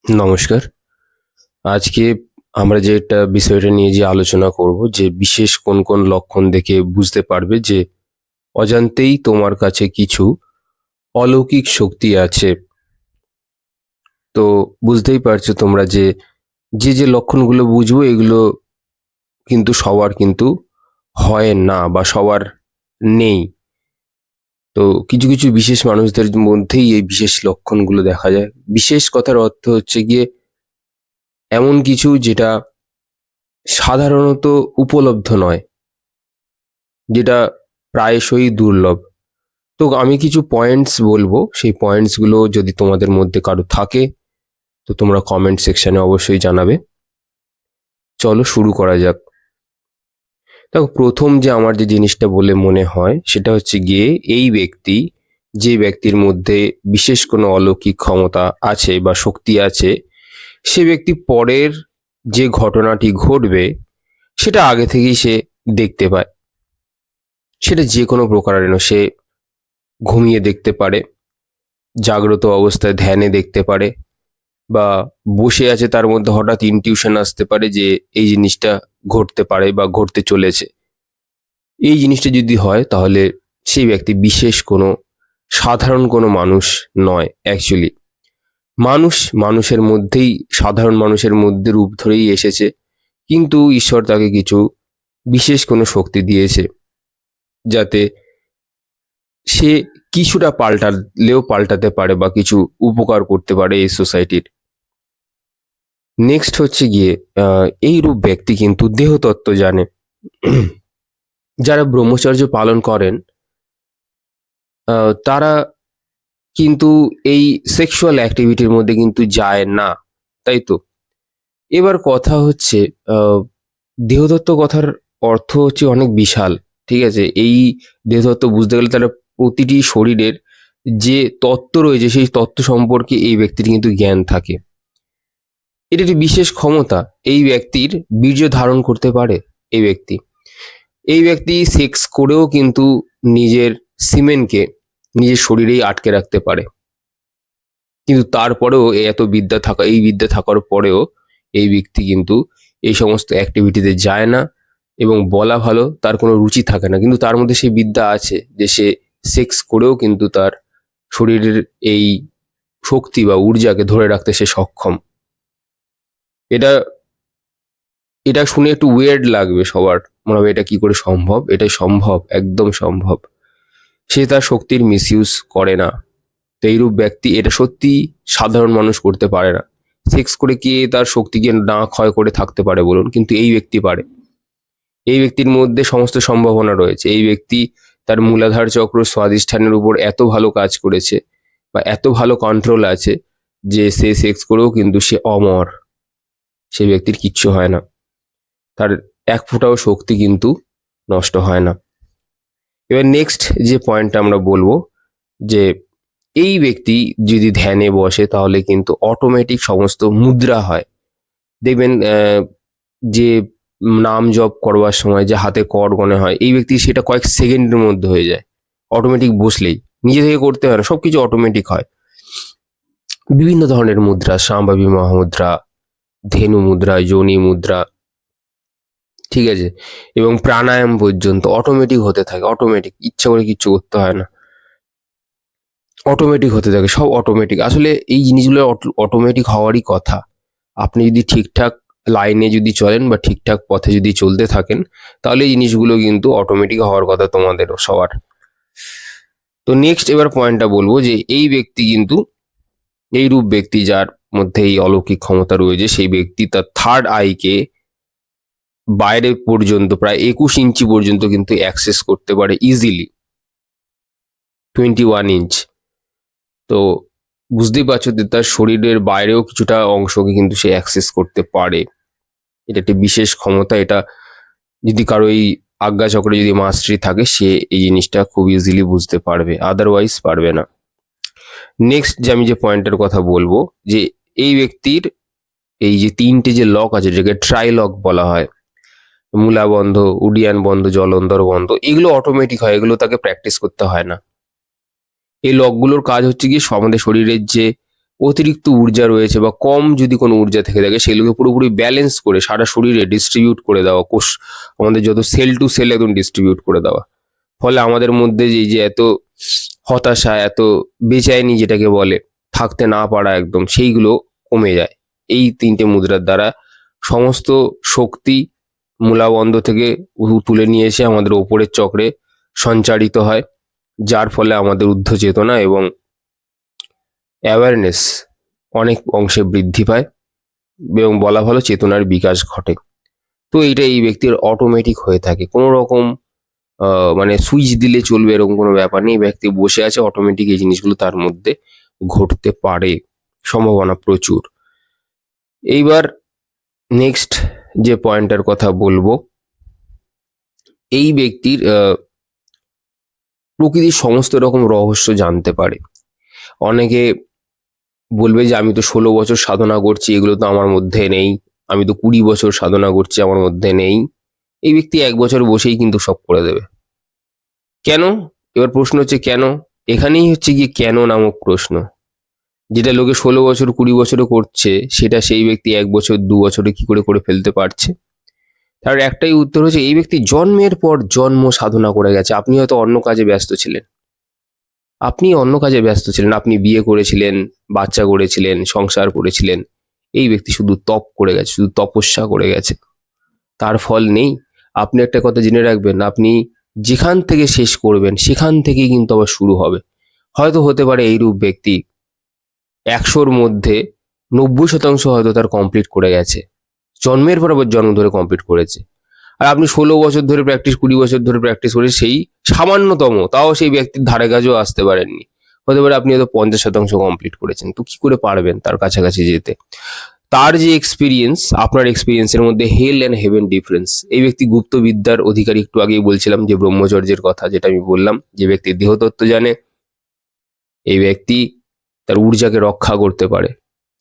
নমস্কার। আজকে আমরা যেটা বিষয়টা নিয়ে যে আলোচনা করব যে বিশেষ কোন কোন লক্ষণ দেখে বুঝতে পারবে যে অজান্তেই তোমার কাছে কিছু অলৌকিক শক্তি আছে। তো বুঝতেই পারছো তোমরা যে যে লক্ষণগুলো বুঝবো এগুলো কিন্তু সবার কিন্তু হয় না বা সবার নেই। তো কিছু কিছু বিশেষ মানুষদের মধ্যেই এই বিশেষ লক্ষণগুলো দেখা যায়। বিশেষ কথার অর্থ হচ্ছে গিয়ে এমন কিছু যেটা সাধারণত উপলব্ধ নয়, যেটা প্রায়শই দুর্লভ। তো আমি কিছু পয়েন্টস বলবো, সেই পয়েন্টসগুলো যদি তোমাদের মধ্যে কারো থাকে তো তোমরা কমেন্ট সেকশনে অবশ্যই জানাবে। চলো শুরু করা যাক। দেখো, প্রথম যে আমার যে জিনিসটা বলে মনে হয় সেটা হচ্ছে গিয়ে এই ব্যক্তি, যে ব্যক্তির মধ্যে বিশেষ কোনো অলৌকিক ক্ষমতা আছে বা শক্তি আছে, সে ব্যক্তি পরের যে ঘটনাটি ঘটবে সেটা আগে থেকেই সে দেখতে পায়। সেটা যে কোনো প্রকারের, সে ঘুমিয়ে দেখতে পারে, জাগ্রত অবস্থায় ধ্যানে দেখতে পারে, বা বসে আছে তার মধ্যে হঠাৎ ইনটিউশন আসতে পারে যে এই জিনিসটা ঘটতে পারে বা ঘটতে চলেছে। এই জিনিসটা যদি হয় তাহলে সেই ব্যক্তি বিশেষ কোনো সাধারণ কোনো মানুষ নয়। অ্যাকচুয়ালি মানুষ মানুষের মধ্যেই, সাধারণ মানুষের মধ্যে রূপ ধরেই এসেছে, কিন্তু ঈশ্বর তাকে কিছু বিশেষ কোনো শক্তি দিয়েছে যাতে সে কিছুটা পাল্টালেও পাল্টাতে পারে বা কিছু উপকার করতে পারে এই সোসাইটির। নেক্সট হচ্ছে গিয়ে এইরূপ ব্যক্তি কিন্তু দেহতত্ত্ব জানে। যারা ব্রহ্মচর্য পালন করেন তারা কিন্তু এই সেক্সুয়াল অ্যাক্টিভিটির মধ্যে কিন্তু যায় না, তাই তো? এবার কথা হচ্ছে, আহ, দেহতত্ত্ব কথার অর্থ হচ্ছে অনেক বিশাল। ঠিক আছে, এই দেহতত্ত্ব বুঝতে গেলে তারা প্রতিটি শরীরের যে তত্ত্ব রয়েছে সেই তত্ত্ব সম্পর্কে এই ব্যক্তির কিন্তু জ্ঞান থাকে। এটা একটি বিশেষ ক্ষমতা। এই ব্যক্তির বীর্য ধারণ করতে পারে। এই ব্যক্তি এই ব্যক্তি সেক্স করেও কিন্তু নিজের সিমেনকে নিজের শরীরেই আটকে রাখতে পারে। কিন্তু তারপরেও এই বিদ্যা থাকার পরেও এই ব্যক্তি কিন্তু এই সমস্ত অ্যাক্টিভিটিতে যায় না, এবং বলা ভালো তার কোনো রুচি থাকে না, কিন্তু তার মধ্যে সেই বিদ্যা আছে যে সে সেক্স করেও কিন্তু তার শরীরের এই শক্তি বা ঊর্জাকে ধরে রাখতে সে সক্ষম। এটা এটা শুনে একটু ওয়ের্ড লাগবে সবার, মনে হবে এটা কি করে সম্ভব। এটাই সম্ভব, একদম সম্ভব। সে তার শক্তির মিসইউজ করে না। তো এইরূপ ব্যক্তি, এটা সত্যি সাধারণ মানুষ করতে পারে না। সেক্স করে কে তার শক্তিকে না ক্ষয় করে থাকতে পারে বলুন? কিন্তু এই ব্যক্তি পারে। এই ব্যক্তির মধ্যে সমস্ত সম্ভাবনা রয়েছে। এই ব্যক্তি তার মূলাধার চক্র স্বাধিষ্ঠানের উপর এত ভালো কাজ করেছে বা এত ভালো কন্ট্রোল আছে যে সে সেক্স করেও কিন্তু সে অমর। সেই ব্যক্তির কিচ্ছু হয় না, তার এক ফোঁটাও শক্তি কিন্তু নষ্ট হয় না। এবার নেক্সট যে পয়েন্টটা আমরা বলবো, যে এই ব্যক্তি যদি ধ্যানে বসে তাহলে কিন্তু অটোমেটিক সমস্ত মুদ্রা হয়। দেখবেন যে নাম জপ করবার সময় যে হাতে কর গণে হয়, এই ব্যক্তি সেটা কয়েক সেকেন্ডের মধ্যে হয়ে যায়। অটোমেটিক বসলেই, নিজে থেকে করতে হয় না, সবকিছু অটোমেটিক হয়। বিভিন্ন ধরনের মুদ্রা, শাম্বাবী মহামুদ্রা, ধেনু মুদ্রা, যোনি মুদ্রা, ঠিক আছে, এবং প্রাণায়াম পর্যন্ত অটোমেটিক হতে থাকে। অটোমেটিক, ইচ্ছা করে কিচ্ছু করতে হয় না, অটোমেটিক হতে থাকে, সব অটোমেটিক। আসলে এই জিনিসগুলো অটোমেটিক হওয়ারই কথা। আপনি যদি ঠিকঠাক লাইনে যদি চলেন বা ঠিকঠাক পথে যদি চলতে থাকেন, তাহলে এই জিনিসগুলো কিন্তু অটোমেটিক হওয়ার কথা তোমাদেরও সবার। তো নেক্সট এবার পয়েন্টটা বলবো, যে এই ব্যক্তি কিন্তু, এইরূপ ব্যক্তি যার মধ্যে এই অলৌকিক ক্ষমতা রয়েছে, সেই ব্যক্তি তার থার্ড আইকে বাইরে পর্যন্ত প্রায় 21 ইঞ্চি পর্যন্ত কিন্তু অ্যাক্সেস করতে পারে ইজিলি। 21 ইঞ্চ। তো বুঝতেই পারছো যে তার শরীরের বাইরেও কিছুটা অংশকে কিন্তু সে অ্যাক্সেস করতে পারে। এটা একটি বিশেষ ক্ষমতা। এটা যদি কারো এই আজ্ঞাচক্রে যদি মাস্টারি থাকে, সে এই জিনিসটা খুব ইজিলি বুঝতে পারবে, আদারওয়াইজ পারবে না। নেক্সট যে আমি যে পয়েন্টের কথা বলবো, যে এই ব্যক্তির এই যে তিনটে যে লক আছে, যেটাকে ট্রাই লক বলা হয়, মূলা বন্ধ, উডিয়ান বন্ধ, জলন্ধর বন্ধ, এগুলো অটোমেটিক হয়, এগুলো তাকে প্র্যাকটিস করতে হয় না। এই লকগুলোর কাজ হচ্ছে কি আমাদের শরীরের যে অতিরিক্ত ঊর্জা রয়েছে বা কম যদি কোনো ঊর্জা থেকে থাকে সেগুলোকে পুরোপুরি ব্যালেন্স করে সারা শরীরে ডিস্ট্রিবিউট করে দেওয়া, কোষ আমাদের যত সেল টু সেল একদম ডিস্ট্রিবিউট করে দেওয়া। ফলে আমাদের মধ্যে যে এত হতাশা, এত বেচাইনি যেটাকে বলে, থাকতে না পারা একদম, সেইগুলো কমে যায়। এই 3টে মুদ্রার দ্বারা সমস্ত শক্তি মূলাবন্ধ থেকে তুলে নিয়ে এসে আমাদের ওপরের চক্রে সঞ্চারিত হয়, যার ফলে আমাদের ঊর্ধ্ব চেতনা এবং অ্যাওয়ারনেস অনেক অংশে বৃদ্ধি পায় এবং বলা ভালো চেতনার বিকাশ ঘটে। তো এইটা এই ব্যক্তির অটোমেটিক হয়ে থাকে, কোনো রকম মানে সুইচ দিলে চলবে এরকম কোনো ব্যাপার নেই। ব্যক্তি বসে আছে, অটোমেটিক এই জিনিসগুলো তার মধ্যে ঘটতে পারে, সম্ভাবনা প্রচুর। এইবার নেক্সট যে পয়েন্টের কথা বলবো, এই ব্যক্তির প্রকৃতির সমস্ত রকম রহস্য জানতে পারে। অনেকে বলবে যে আমি তো 16 বছর সাধনা করছি, এগুলো তো আমার মধ্যে নেই। আমি তো 20 বছর সাধনা করছি, আমার মধ্যে নেই। এই ব্যক্তি 1 বছর বসেই কিন্তু সব করে দেবে। কেন? এবার প্রশ্ন হচ্ছে কেন? এখানেই হচ্ছে গিয়ে কেন নামক প্রশ্ন। যেটা লোকে 16 বছর 20 বছরও করছে, সেটা সেই ব্যক্তি 1 বছর 2 বছরে কি করে ফেলতে পারছে? তার একটাই উত্তর হচ্ছে এই ব্যক্তি জন্মের পর জন্ম সাধনা করে গেছে। আপনি হয়তো অন্য কাজে ব্যস্ত ছিলেন, আপনি বিয়ে করেছিলেন, বাচ্চা করেছিলেন, সংসার করেছিলেন। এই ব্যক্তি শুধু তপ করে গেছে, শুধু তপস্যা করে গেছে, তার ফল নেই। আপনি একটা কথা জেনে রাখবেন, আপনি যেখান থেকে শেষ করবেন সেখান থেকেই কিন্তু আবার শুরু হবে। হয়তো হতে পারে এইরূপ ব্যক্তি 100-র মধ্যে 90% হয়তো তার কমপ্লিট করে গেছে, জন্মের পর আবার জন্ম ধরে কমপ্লিট করেছে। আর আপনি 16 বছর ধরে প্র্যাকটিস, 20 বছর ধরে প্র্যাকটিস করে সেই সামান্যতম, তাও সেই ব্যক্তির ধারে কাছেও আসতে পারেননি। হতে পারে আপনি হয়তো 50% কমপ্লিট করেছেন। তো কি করে পারবেন তার কাছাকাছি যেতে? তার যে এক্সপিরিয়েন্স, আপনার এক্সপিরিয়েন্সের মধ্যে হেল অ্যান্ড হেভেন ডিফারেন্স। এই ব্যক্তি গুপ্ত বিদ্যার অধিকারী। একটু আগেই বলছিলাম যে ব্রহ্মচর্যের কথা, যেটা আমি বললাম, যে ব্যক্তি দেহতত্ত্ব জানে, এই ব্যক্তি তার ঊর্জাকে রক্ষা করতে পারে,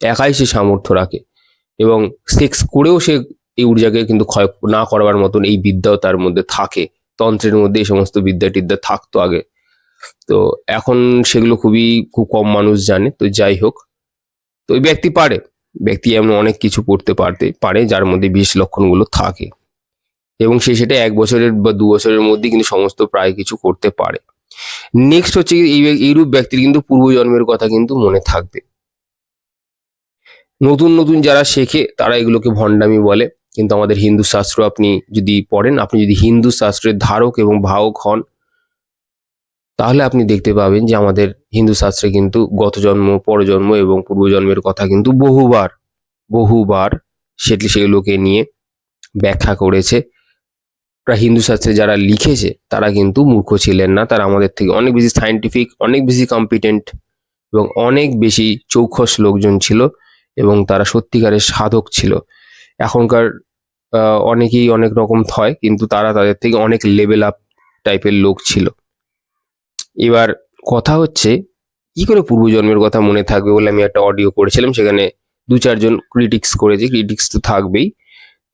একাই সে সামর্থ্য রাখে এবং সেক্স করেও সে এই ঊর্জাকে কিন্তু ক্ষয় না করবার মতন এই বিদ্যাও তার মধ্যে থাকে। তন্ত্রের মধ্যে এই সমস্ত বিদ্যা টিদ্যা থাকতো আগে, তো এখন সেগুলো খুব কম মানুষ জানে। তো যাই হোক, তো ওই ব্যক্তি এমন অনেক কিছু করতে পারে যার মধ্যে বিশেষ লক্ষণগুলো থাকে এবং সে সেটা 1 বছরের বা 2 বছরের মধ্যে কিন্তু সমস্ত প্রায় কিছু করতে পারে। নেক্সট হচ্ছে এইরূপ ব্যক্তির কিন্তু পূর্বজন্মের কথা কিন্তু মনে থাকবে। নতুন নতুন যারা শেখে তারা এগুলোকে ভণ্ডামি বলে, কিন্তু আমাদের হিন্দু শাস্ত্র আপনি যদি পড়েন, আপনি যদি হিন্দু শাস্ত্রের ধারক এবং বাহক হন, তাহলে আপনি দেখতে পাবেন যে আমাদের হিন্দু শাস্ত্রে কিন্তু গত জন্ম, পরজন্ম এবং পূর্বজন্মের কথা কিন্তু বহুবার সেগুলোকে নিয়ে ব্যাখ্যা করেছে। হিন্দু শাস্ত্রে যারা লিখেছে তারা কিন্তু মূর্খ ছিলেন না, তারা আমাদের থেকে অনেক বেশি সায়েন্টিফিক, অনেক বেশি কম্পিটেন্ট এবং অনেক বেশি চৌখস লোকজন ছিল এবং তারা সত্যিকারের সাধক ছিল। এখনকার অনেকেই অনেক রকম হয়, কিন্তু তারা তাদের থেকে অনেক লেভেল আপ টাইপের লোক ছিল। এবার কথা হচ্ছে কি করে পূর্বজন্মের কথা মনে থাকবে বলে আমি একটা অডিও করেছিলাম, সেখানে 2-4 জন ক্রিটিক্স করেছে। ক্রিটিক্স তো থাকবেই।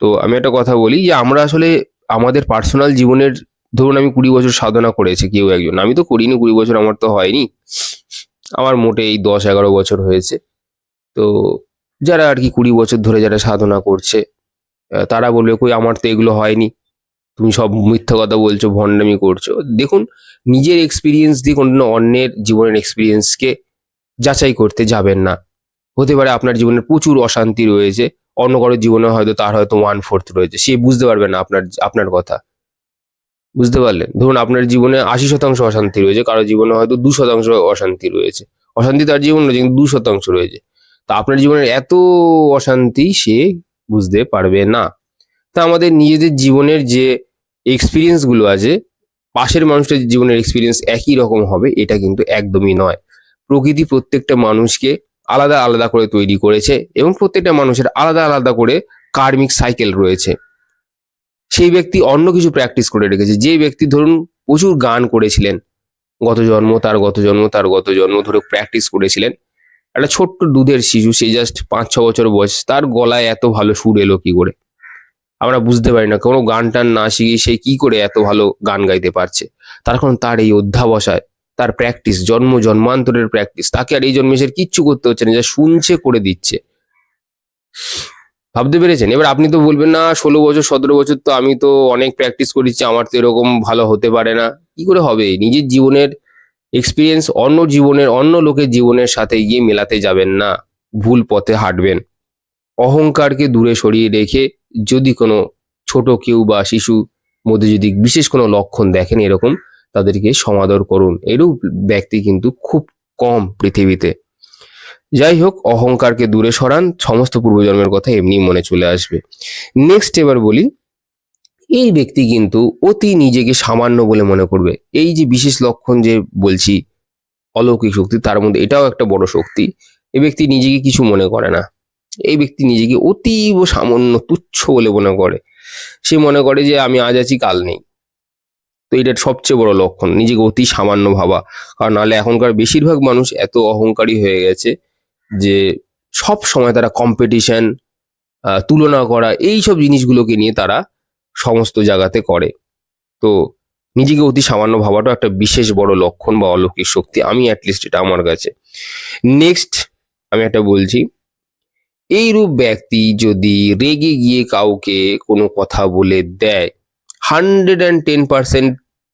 তো আমি একটা কথা বলি যে আমরা আসলে আমাদের পার্সোনাল জীবনের, ধরুন আমি 20 বছর সাধনা করেছি কেউ একজন, আমি তো করিনি 20 বছর, আমার তো হয়নি, আমার মোটে এই 10-11 বছর হয়েছে। তো যারা আর কি 20 বছর ধরে যারা সাধনা করছে, তারা বলবে কই আমার তো এগুলো হয়নি, তুমি সব মিথ্যা কথা বলছো, ভণ্ডামি করছো। দেখুন, নিজের এক্সপিরিয়েন্স দিয়ে কোনো অন্যের জীবনের এক্সপিরিয়েন্সকে যাচাই করতে যাবেন না। হতে পারে আপনার জীবনের প্রচুর অশান্তি রয়েছে, অন্য কারোর জীবনে হয়তো তার হয়তো 1/4 রয়েছে, সে বুঝতে পারবে না আপনার কথা। বুঝতে পারলেন? ধরুন আপনার জীবনে 80% অশান্তি রয়েছে, কারোর জীবনে হয়তো 2% অশান্তি রয়েছে। অশান্তি তার জীবনে রয়েছে কিন্তু 2% রয়েছে। তা আপনার জীবনের এত অশান্তি সে বুঝতে পারবে না। তা আমাদের নিজেদের জীবনের যে এক্সপিরিয়েন্স গুলো আছে, পাশের মানুষটার জীবনের এক্সপিরিয়েন্স একই রকম হবে এটা কিন্তু একদমই নয়। প্রকৃতি প্রত্যেকটা মানুষকে আলাদা আলাদা করে তৈরি করেছে এবং প্রত্যেকটা মানুষের আলাদা আলাদা করে কার্মিক সাইকেল রয়েছে। সেই ব্যক্তি অন্য কিছু প্র্যাকটিস করে রেখেছে। যে ব্যক্তি ধরুন প্রচুর গান করেছিলেন, গত জন্ম তার গত জন্ম তার গত জন্ম ধরে প্র্যাকটিস করেছিলেন, একটা ছোট্ট দুধের শিশু, সে জাস্ট 5-6 বছর বয়স, তার গলায় এত ভালো সুর এলো কি করে? আমরা বুঝতে পারি না। কোনো গান টান না শিখে সে কি করে এত ভালো গান গাইতে পারছে? তার কারণ তার এই অধ্যাবসায়, তার প্র্যাকটিস, জন্মান্তরের প্র্যাকটিস, তাকে আর এই জন্মে এসে কিচ্ছু করতে হচ্ছে না, যা শুনছে করে দিচ্ছে। ভাবতে পেরেছেন? এবার আপনি তো বলবেন না 16 বছর 17 বছর তো আমি তো অনেক প্র্যাকটিস করেছি, আমার তো এরকম ভালো হতে পারে না। কি করে হবে? নিজের জীবনের এক্সপিরিয়েন্স অন্য লোকের জীবনের সাথে গিয়ে মেলাতে যাবেন না, ভুল পথে হাঁটবেন। অহংকারকে দূরে সরিয়ে রেখে যদি কোনো ছোট কেউ বা শিশু মধ্যে যদি বিশেষ কোনো লক্ষণ দেখেন এরকম, তাদেরকে সমাদর করুন। এরূপ ব্যক্তি কিন্তু খুব কম পৃথিবীতে। যাই হোক, অহংকারকে দূরে সরান, সমস্ত পূর্বজন্মের কথা এমনি মনে চলে আসবে। নেক্সট এবার বলি, এই ব্যক্তি কিন্তু অতি নিজেকে সামান্য বলে মনে করবে। এই যে বিশেষ লক্ষণ যে বলছি অলৌকিক শক্তি, তার মধ্যে এটাও একটা বড় শক্তি। এই ব্যক্তি নিজেকে কিছু মনে করে না। এই ব্যক্তি নিজেকে অতীব সামান্য তুচ্ছ বলে মনে করে। সে মনে করে যে আমি আজ আছি কাল নেই। তো এটা সবচেয়ে বড় লক্ষণ, নিজেকে অতি সামান্য ভাবা। কারণ নাহলে এখনকার বেশিরভাগ মানুষ এত অহংকারী হয়ে গেছে যে সব সময় তারা কম্পিটিশন, তুলনা করা, এই সব জিনিসগুলোকে নিয়ে তারা সমস্ত জায়গাতে করে। তো নিজেকে অতি সামান্য ভাবাটা একটা বিশেষ বড় লক্ষণ বা অলৌকিক শক্তি, আমি অ্যাটলিস্ট এটা আমার কাছে। নেক্সট আমি একটা বলছি, এইরূপ ব্যক্তি যদি রেগে গিয়ে কাউকে কোনো কথা বলে দেয়, 110%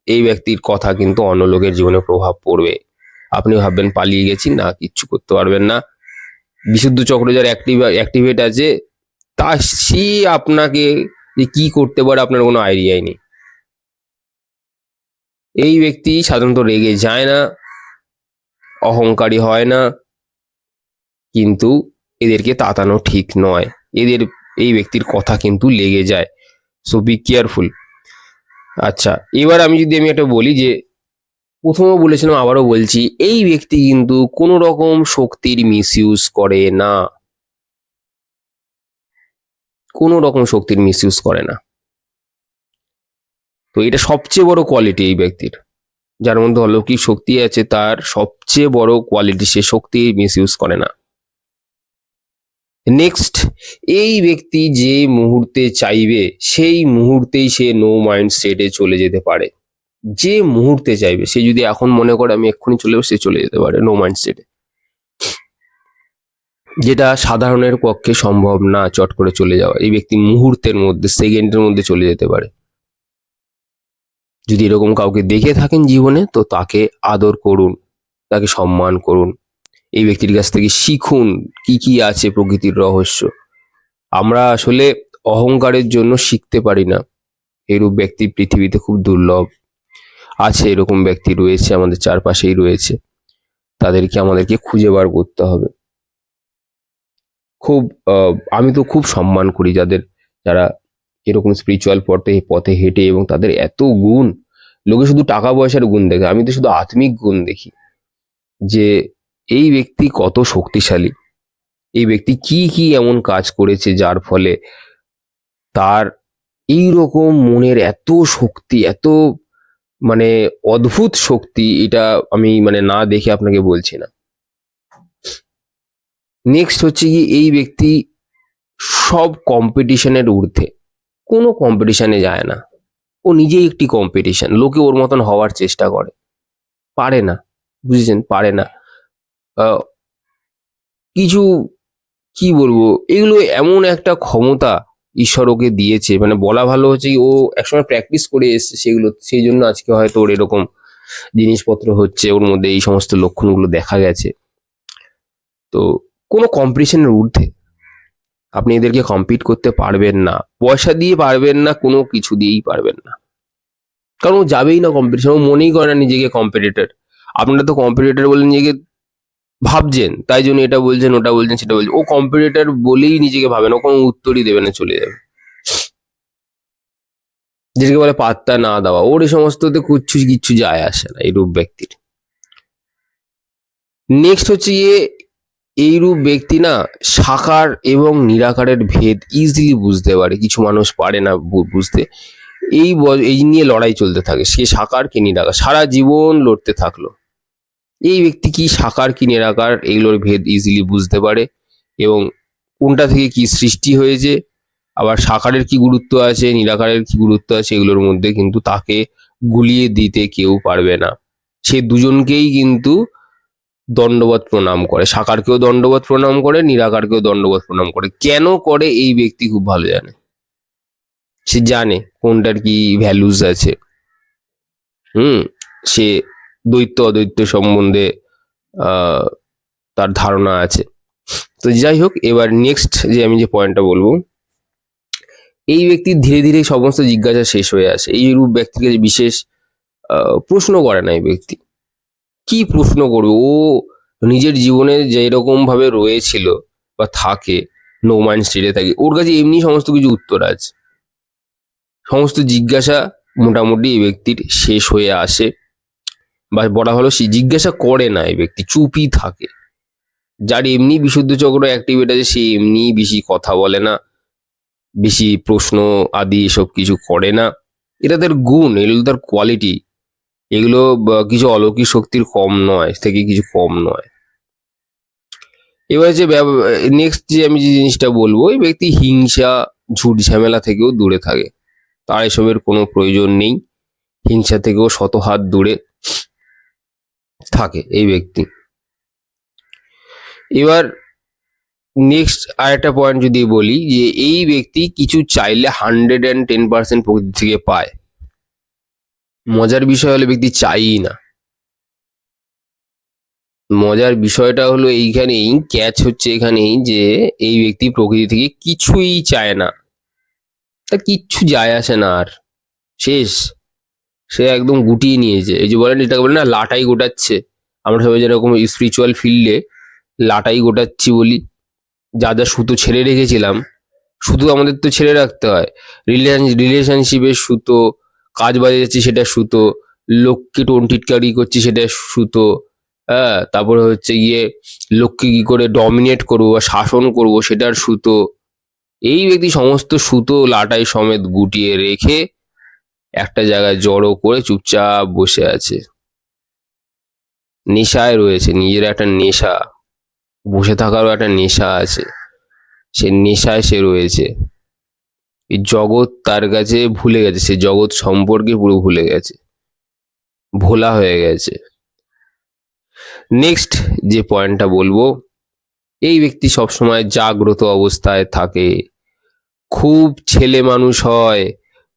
এই ব্যক্তির কথা কিন্তু অন্য লোকের জীবনে প্রভাব পড়বে। আপনি ভাববেন পালিয়ে গেছি, না, কিচ্ছু করতে পারবেন না। বিশুদ্ধ চক্র যার অ্যাক্টিভেট আছে, তা সে আপনাকে যে কি করতে পারে আপনার কোনো আইডিয়াই নেই। এই ব্যক্তি সাধারণত রেগে যায় না, অহংকারী হয় না, কিন্তু এদেরকে তাতানো ঠিক নয়। এই ব্যক্তির কথা কিন্তু লেগে যায়। So be careful. আচ্ছা, এবার আমি একটা বলি যে প্রথমেও বলেছিলাম, আবারও বলছি, এই ব্যক্তি কিন্তু কোনো রকম শক্তির মিসইউজ করে না, কোনো রকম শক্তির মিসইউজ করে না। তো এটা সবচেয়ে বড় কোয়ালিটি এই ব্যক্তির, যার মধ্যে অলৌকিক শক্তি আছে, তার সবচেয়ে বড় কোয়ালিটি, সে শক্তি মিসইউজ করে না। নেক্সট, এই ব্যক্তি যে মুহূর্তে চাইবে সেই মুহূর্তেই সে নো মাইন্ড স্টেটে চলে যেতে পারে। যে মুহূর্তে চাইবে, সে যদি এখন মনে করে আমি এক্ষুনি চলে যাবো, সে চলে যেতে পারে নো মাইন্ড স্টেটে, যেটা সাধারণের পক্ষে সম্ভব না চট করে চলে যাওয়া। এই ব্যক্তি মুহূর্তের মধ্যে, সেকেন্ডের মধ্যে চলে যেতে পারে। যদি এরকম কাউকে দেখে থাকেন জীবনে, তো তাকে আদর করুন, তাকে সম্মান করুন, এই ব্যক্তির কাছ থেকে শিখুন কি কি আছে প্রকৃতির রহস্য। আমরা আসলে অহংকারের জন্য শিখতে পারি না, এরূপ ব্যক্তি পৃথিবীতে খুব দুর্লভ। আছে, এরকম ব্যক্তি রয়েছে, আমাদের চারপাশেই রয়েছে, তাদেরকে আমাদেরকে খুঁজে বার করতে হবে। খুব আমি তো খুব সম্মান করি যারা এরকম স্পিরিচুয়াল পথে হেঁটে, এবং তাদের এত গুণ। লোকে শুধু টাকা পয়সার গুণ দেখে, আমি তো শুধু আত্মিক গুণ দেখি, যে এই ব্যক্তি কত শক্তিশালী, এই ব্যক্তি কি কি এমন কাজ করেছে যার ফলে তার এই রকম মনের এত শক্তি, এত মানে অদ্ভুত শক্তি, এটা আমি না দেখে আপনাকে বলছি না। নেক্সট হচ্ছে কি, এই ব্যক্তি সব কম্পিটিশনের ঊর্ধ্বে, কোনো কম্পিটিশনে যায় না। ও নিজেই একটি কম্পিটিশন, লোকে ওর মতন হওয়ার চেষ্টা করে, পারে না, বুঝেছেন, পারে না। আহ, কিছু কি বলবো, এগুলো এমন একটা ক্ষমতা ঈশ্বর ওকে দিয়েছে, বলা ভালো হচ্ছে কি, ও একসময় প্র্যাকটিস করে এসছে সেগুলো, সেই জন্য আজকে হয়তো ওর এরকম জিনিসপত্র হচ্ছে, ওর মধ্যে এই সমস্ত লক্ষণগুলো দেখা গেছে। তো কোনো কম্পিটিশনের ঊর্ধ্বে, আপনি এদেরকে কম্পিট করতে পারবেন না, পয়সা দিয়ে পারবেন না, কোনো কিছু দিয়েই পারবেন না। কারণ ও যাবেই না কম্পিটিশন, ও মনেই করে না নিজেকে কম্পিটিটর। আপনারা তো কম্পিটিটর বলে নিজেকে ভাবছেন, তাই জন্য এটা বলছেন, ওটা বলছেন, সেটা বলছেন। ও কম্পিটিটর বলেই নিজেকে ভাবে না, কোনো উত্তরই দেবে না, চলে যাবে, যেটাকে বলে পাত্তা না দেওয়া। ওর এই সমস্ততে কিচ্ছু যায় আসে না এইরূপ ব্যক্তির। নেক্সট হচ্ছে এইরূপ ব্যক্তি না সাকার এবং নিরাকারের ভেদ ইজিলি বুঝতে পারে। কিছু মানুষ পারে না বুঝতে, এই নিয়ে লড়াই চলতে থাকে, সে সাকার কি নিরাকার, সারা জীবন লড়তে থাকলো। এই ব্যক্তি কি সাকার কি নিরাকার, এইগুলোর ভেদ ইজিলি বুঝতে পারে, এবং কোনটা থেকে কি সৃষ্টি হয়েছে, আবার সাকারের কি গুরুত্ব আছে, নিরাকারের কি গুরুত্ব আছে, এগুলোর মধ্যে কিন্তু তাকে গুলিয়ে দিতে কেউ পারবে না। সে দুজনকেই কিন্তু দণ্ডবত প্রণাম করে, সাকারকেও দণ্ডবত প্রণাম করে, নিরাকারকেও দণ্ডবত প্রণাম করে। কেন করে এই ব্যক্তি খুব ভালো জানে। সে জানে কোনটার কি ভ্যালুস আছে। সে দ্বৈত অদ্বৈত সম্বন্ধে আহ তার ধারণা আছে। তো যাই হোক, এবার নেক্সট যে আমি যে পয়েন্টটা বলবো, এই ব্যক্তির ধীরে ধীরে সমস্ত জিজ্ঞাসা শেষ হয়ে আসে। এই রূপ ব্যক্তিকে বিশেষ প্রশ্ন করে না এই ব্যক্তি। কি প্রশ্ন করবে? ও নিজের জীবনে যেরকম ভাবে রয়েছিল বা থাকে, নো মাইন্ড স্টেটে থাকে, ওর কাছে এমনি সমস্ত কিছু উত্তর আছে। সমস্ত জিজ্ঞাসা মোটামুটি এই ব্যক্তির শেষ হয়ে আসে, বা বলা হলো সে জিজ্ঞাসা করে না, এই ব্যক্তি চুপই থাকে। যার এমনি বিশুদ্ধ চক্র অ্যাক্টিভেট আছে, সে এমনি বেশি কথা বলে না, বেশি প্রশ্ন আদি এসব কিছু করে না। এটা তার গুণ, এগুলো তার কোয়ালিটি। এগুলো কিছু অলৌকিক শক্তির কম নয়, থেকে কিছু কম নয়। এবার যে নেক্সট যে আমি যে জিনিসটা বলবো, এই ব্যক্তি হিংসা ঝুট ঝামেলা থেকেও দূরে থাকে। তার এসবের কোনো প্রয়োজন নেই। হিংসা থেকেও শত হাত দূরে থাকে এই ব্যক্তি। এবার নেক্সট আরেকটা পয়েন্ট যদি বলি, যে এই ব্যক্তি কিছু চাইলে 110% প্রকৃতি থেকে পায়। মজার বিষয় হলো ব্যক্তি চাইই না। মজার বিষয়টা হলো এইখানেই, ক্যাচ হচ্ছে এখানেই, যে এই ব্যক্তি প্রকৃতি থেকে কিছুই চায় না। তা কিচ্ছু যায় আসে না আর, শেষ। সে একদম গুটিয়ে নিয়েছে। এই যে বলেন, এটাকে বলে না লাটাই গোটাচ্ছে। আমরা সবাই যেরকম স্পিরিচুয়াল ফিল্ডে লাটাই গোটাচ্ছি বলি, যা যা সুতো ছেড়ে রেখেছিলাম, সুতো আমাদের তো ছেড়ে রাখতে হয়। রিলেশনশিপের সুতো, কাজ বাজে যাচ্ছে সেটা সুতো, লোককে টিটকারি করছি সেটা সুতো, হ্যাঁ, তারপরে হচ্ছে গিয়ে লোককে কি করে ডমিনেট করবো বা শাসন করবো সেটার সুতো। এই ব্যক্তি সমস্ত সুতো লাটাই সমেত গুটিয়ে রেখে একটা জায়গায় জড়ো করে চুপচাপ বসে আছে। নেশায় রয়েছে, নিজের একটা নেশা, বসে থাকারও একটা নেশা আছে। সে নেশায় সে রয়েছে। এই জগৎ তার কাছে ভুলে গেছে, সে জগৎ সম্পর্কে পুরো ভুলে গেছে, ভোলা হয়ে গেছে। নেক্সট যে পয়েন্টটা বলবো, এই ব্যক্তি সবসময় জাগ্রত অবস্থায় থাকে, খুব ছেলে মানুষ হয়,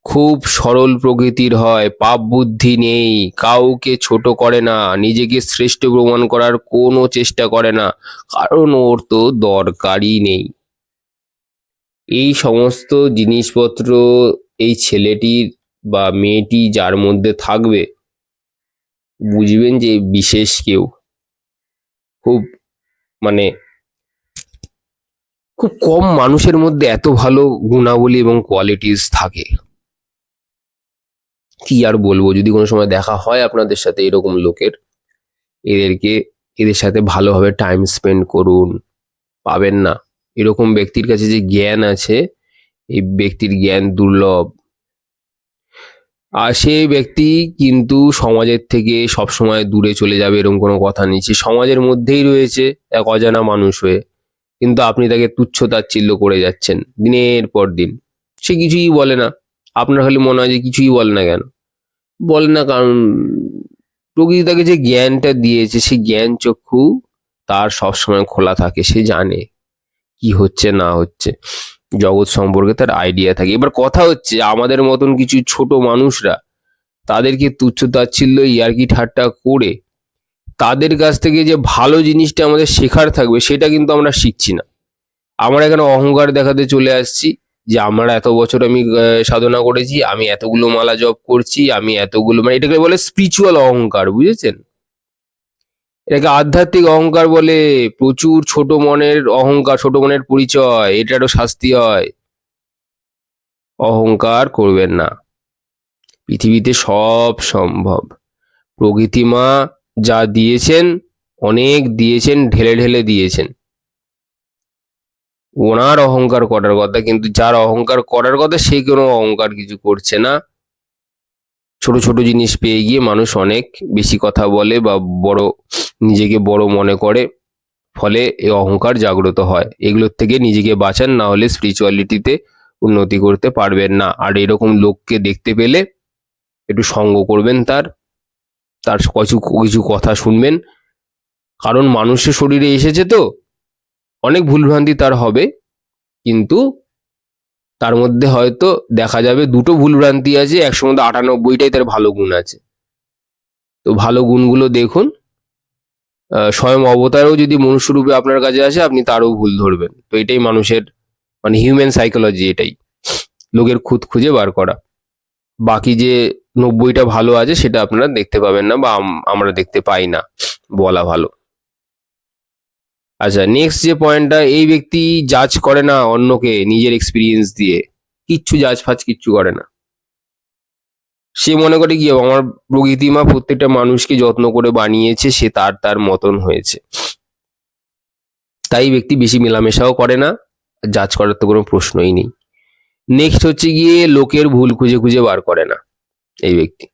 খুব সরল প্রকৃতির হয়, পাপ বুদ্ধি নেই, কাউকে ছোট করে না, নিজেকে শ্রেষ্ঠ প্রমাণ করার কোনো চেষ্টা করে না, কারণ ওর তো দরকারই নেই। এই সমস্ত জিনিসপত্র এই ছেলেটির বা মেয়েটি যার মধ্যে থাকবে, বুঝবেন যে বিশেষ কেউ, খুব মানে খুব কম মানুষের মধ্যে এত ভালো গুণাবলী এবং কোয়ালিটিস থাকে। কি আর বলবো, যদি কোনো সময় দেখা হয় আপনাদের সাথে এরকম লোকের, এদের সাথে ভালোভাবে টাইম স্পেন্ড করুন। পাবেন না এরকম ব্যক্তির কাছে যে জ্ঞান আছে, এই ব্যক্তির জ্ঞান দুর্লভ। আর সেই ব্যক্তি কিন্তু সমাজের থেকে সবসময় দূরে চলে যাবে এরকম কোনো কথা নেই। সে সমাজের মধ্যেই রয়েছে এক অজানা মানুষ হয়ে, কিন্তু আপনি তাকে তুচ্ছ তাচ্ছিল্য করে যাচ্ছেন দিনের পর দিন। সে কিছুই বলে না। আপনার খালি মনে হয় যে কিছুই বলে না কেন? বলে না কারণ প্রকৃতি তাকে যে জ্ঞানটা দিয়েছে, সেই জ্ঞান চক্ষু তার সবসময় খোলা থাকে। সে জানে কি হচ্ছে না হচ্ছে, জগৎ সম্পর্কে তার আইডিয়া থাকে। এবার কথা হচ্ছে, আমাদের মতন কিছু ছোট মানুষরা তাদেরকে তুচ্ছ তাচ্ছিল্য ইয়ার্কি ঠাট্টা করে তাদের কাছ থেকে যে ভালো জিনিসটা আমাদের শেখার থাকবে, সেটা কিন্তু আমরা শিখছি না। আমরা এখানে অহংকার দেখাতে চলে আসছি, যে আমার এত বছর আমি সাধনা করেছি, আমি এতগুলো মালা জপ করছি, আমি এতগুলো, মানে এটাকে বলে স্পিরিচুয়াল অহংকার, বুঝেছেন? এটাকে আধ্যাত্মিক অহংকার বলে। প্রচুর ছোট মনের অহংকার, ছোট মনের পরিচয়, এটারও শাস্তি হয়। অহংকার করবেন না। পৃথিবীতে সব সম্ভব। প্রকৃতি মা যা দিয়েছেন, অনেক দিয়েছেন, ঢেলে ঢেলে দিয়েছেন। ওনার অহংকার করার কথা, কিন্তু যার অহংকার করার কথা সে কোনো অহংকার কিছু করছে না। ছোট ছোট জিনিস পেয়ে গিয়ে মানুষ অনেক বেশি কথা বলে বা বড়, নিজেকে বড় মনে করে, ফলে এই অহংকার জাগ্রত হয়। এগুলোর থেকে নিজেকে বাঁচান, না হলে স্পিরিচুয়ালিটিতে উন্নতি করতে পারবেন না। আর এরকম লোককে দেখতে পেলে একটু সঙ্গ করবেন তার, তার কিছু কিছু কথা শুনবেন, কারণ মানুষের শরীরে এসেছে তো অনেক ভুলভ্রান্তি তার হবে, কিন্তু তার মধ্যে হয়তো দেখা যাবে দুটো ভুলভ্রান্তি আছে, একশোর মধ্যে 98টাই তার ভালো গুণ আছে। তো ভালো গুণগুলো দেখুন। স্বয়ং অবতারও যদি মনুষ্যরূপে আপনার কাছে আসে, আপনি তারও ভুল ধরবেন। তো এটাই মানুষের মানে হিউম্যান সাইকোলজি, এটাই লোকের খুঁত খুঁজে বার করা। বাকি যে 90টা ভালো আছে সেটা আপনারা দেখতে পাবেন না, বা আমরা দেখতে পাই না, বলা ভালো। আচ্ছা, নেক্সট যে পয়েন্টটা, এই ব্যক্তি জাজ করে না অন্যকে নিজের এক্সপিরিয়েন্স দিয়ে, কিচ্ছু জাজ ফাজ কিচ্ছু করে না। সে মনে করে কি আমার প্রকৃতিমা প্রত্যেকটা মানুষকে যত্ন করে বানিয়েছে, সে তার তার মতন হয়েছে, তাই ব্যক্তি বেশি মেলামেশাও করে না, জাজ করার তো কোনো প্রশ্নই নেই। নেক্সট হচ্ছে গিয়ে লোকের ভুল খুঁজে খুঁজে বার করে না এই ব্যক্তি।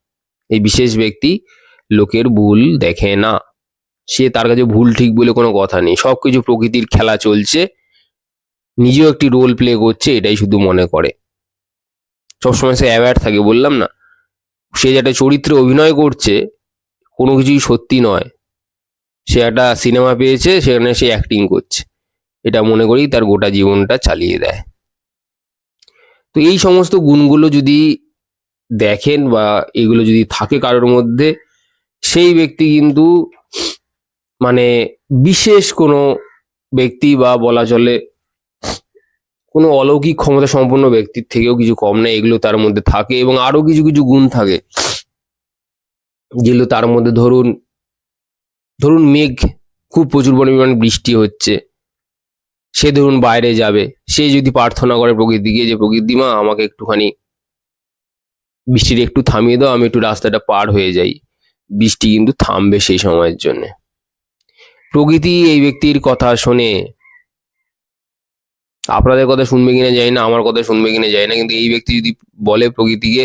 এই বিশেষ ব্যক্তি লোকের ভুল দেখে না, সে তার কাছে ভুল ঠিক বলে কোনো কথা নেই, সবকিছু প্রকৃতির খেলা চলছে, নিজেও একটি রোল প্লে করছে, এটাই শুধু মনে করে। সবসময় সে অ্যাওয়্যার থাকে, বললাম না, সে যেটা চরিত্রে অভিনয় করছে কোনো কিছুই সত্যি নয়, সে একটা সিনেমা পেয়েছে, সেখানে সে অ্যাক্টিং করছে, এটা মনে করেই তার গোটা জীবনটা চালিয়ে দেয়। তো এই সমস্ত গুণগুলো যদি দেখেন বা এগুলো যদি থাকে কারোর মধ্যে, সেই ব্যক্তি কিন্তু মানে বিশেষ কোনো ব্যক্তি, বা বলা চলে কোনো অলৌকিক ক্ষমতা সম্পন্ন ব্যক্তির থেকেও কিছু কম না। এগুলো তার মধ্যে থাকে, এবং আরো কিছু কিছু গুণ থাকে যেগুলো তার মধ্যে, ধরুন ধরুন মেঘ, খুব প্রচুর পরিমাণে বৃষ্টি হচ্ছে, সে ধরুন বাইরে যাবে, সে যদি প্রার্থনা করে প্রকৃতিকে যে প্রকৃতিমা আমাকে একটুখানি বৃষ্টিটা একটু থামিয়ে দাও, আমি একটু রাস্তাটা পার হয়ে যাই, বৃষ্টি কিন্তু থামবে সেই সময়ের জন্য। প্রকৃতি এই ব্যক্তির কথা শোনে, আপনাদের কথা শুনবে কিনা জানি না, আমার কথা শুনবে কিনা জানি না, কিন্তু এই ব্যক্তি যদি বলে প্রকৃতিকে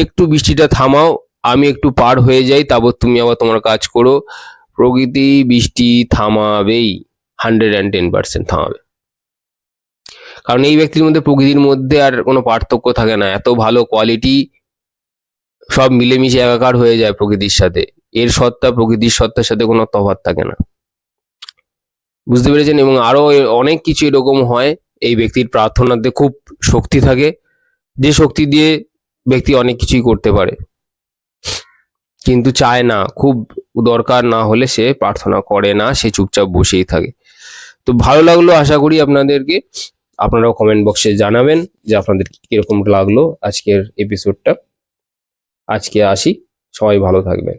একটু বৃষ্টিটা থামাও, আমি একটু পার হয়ে যাই, তারপর তুমি আবার তোমার কাজ করো, প্রকৃতি বৃষ্টি থামাবেই, 110% থামাবে। কারণ এই ব্যক্তির মধ্যে প্রকৃতির মধ্যে আর কোনো পার্থক্য থাকে না, এত ভালো কোয়ালিটি, সব মিলেমিশে একাকার হয়ে যায় প্রকৃতির সাথে, এর সত্তা প্রকৃতির সত্তার সাথে কোনো তফাৎ থাকে না। বুঝতে পেরেছেন? এবং আরো অনেক কিছু এরকম হয়, এই ব্যক্তির প্রার্থনাতে খুব শক্তি থাকে, যে শক্তি দিয়ে ব্যক্তি অনেক কিছুই করতে পারে, কিন্তু চায় না, খুব দরকার না হলে সে প্রার্থনা করে না, সে চুপচাপ বসেই থাকে। তো ভালো লাগলো আশা করি আপনাদেরকে, আপনারাও কমেন্ট বক্সে জানাবেন যে আপনাদের কিরকম লাগলো আজকের এপিসোডটা। আজকে আসি, সবাই ভালো থাকবেন।